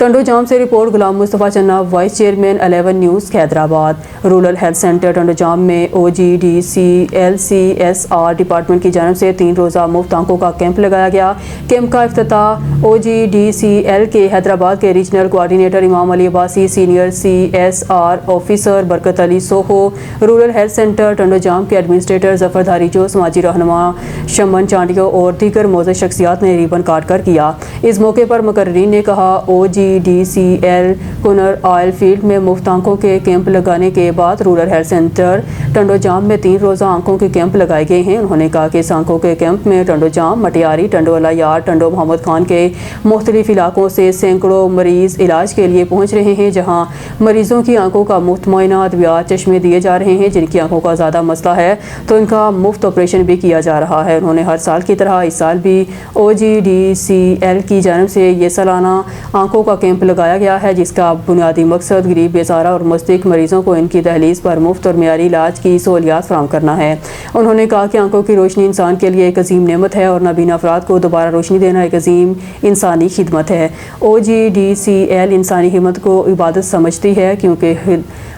ٹنڈو جام سے report Ghulam Mustafa Chana, vice chairman 11 news Hyderabad. Rural health centre Tando Jam میں OGDCL/CSR department کی جانب سے 3 روزہ مفت آنکھوں کا کیمپ لگایا گیا۔ کیمپ کا افتتاح OGDCL کے حیدرآباد کے ریجنل کوآرڈینیٹر امام علی عباسی، سینئر CSR آفیسر برکت علی سوہو، رورل ہیلتھ سینٹر ٹنڈو جام کے ایڈمنسٹریٹر ظفر دھاریچو، سماجی رہنما شمن چانڈیو اور دیگر معزز شخصیات نے ریبن کاٹ کر کیا۔ اس موقع پر مقررین نے کہا OGDCL کنر آئل فیلڈ میں مفت آنکھوں کے کیمپ لگانے کے بعد rural health centre Tando Jam میں 3 روزہ آنکھوں کے کیمپ لگائے گئے ہیں۔ انہوں نے کہا کہ اس آنکھوں کے کیمپ میں ٹنڈو جام، مٹیاری، ٹنڈو الایار، ٹنڈو محمد خان کے مختلف علاقوں سے سینکڑوں مریض علاج کے لیے پہنچ رہے ہیں، جہاں مریضوں کی آنکھوں کا مفت معائنہ، ادویات، چشمے دیے جا رہے ہیں۔ جن کی آنکھوں کا زیادہ مسئلہ ہے تو ان کا مفت آپریشن بھی کیا جا رہا ہے۔ انہوں نے ہر سال کی طرح اس سال بھی OGDCL کی جانب سے یہ سالانہ آنکھوں کا کیمپ لگایا گیا ہے، جس کا بنیادی مقصد غریب، بیزارہ اور مستحق مریضوں کو ان کی دہلیز پر مفت اور معیاری علاج کی سہولیات فراہم کرنا ہے۔ انہوں نے کہا کہ آنکھوں کی روشنی انسان کے لیے ایک عظیم نعمت ہے اور نابینا افراد کو دوبارہ روشنی دینا ایک عظیم انسانی خدمت ہے۔ OGDCL انسانی ہمت کو عبادت سمجھتی ہے، کیونکہ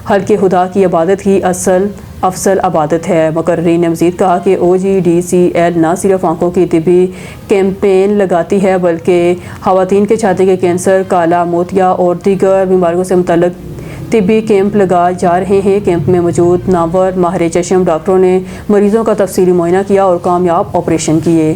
خلق خدا کی عبادت ہی افضل عبادت ہے۔ مقررین نے مزید کہا کہ OGDCL نہ صرف آنکھوں کی طبی کیمپین لگاتی ہے بلکہ خواتین کے چھاتی کے کینسر، کالا موتیا اور دیگر بیماریوں سے متعلق طبی کیمپ لگائے جا رہے ہیں۔ کیمپ میں موجود نامور ماہر چشم ڈاکٹروں نے مریضوں کا تفصیلی معائنہ کیا اور کامیاب آپریشن کیے۔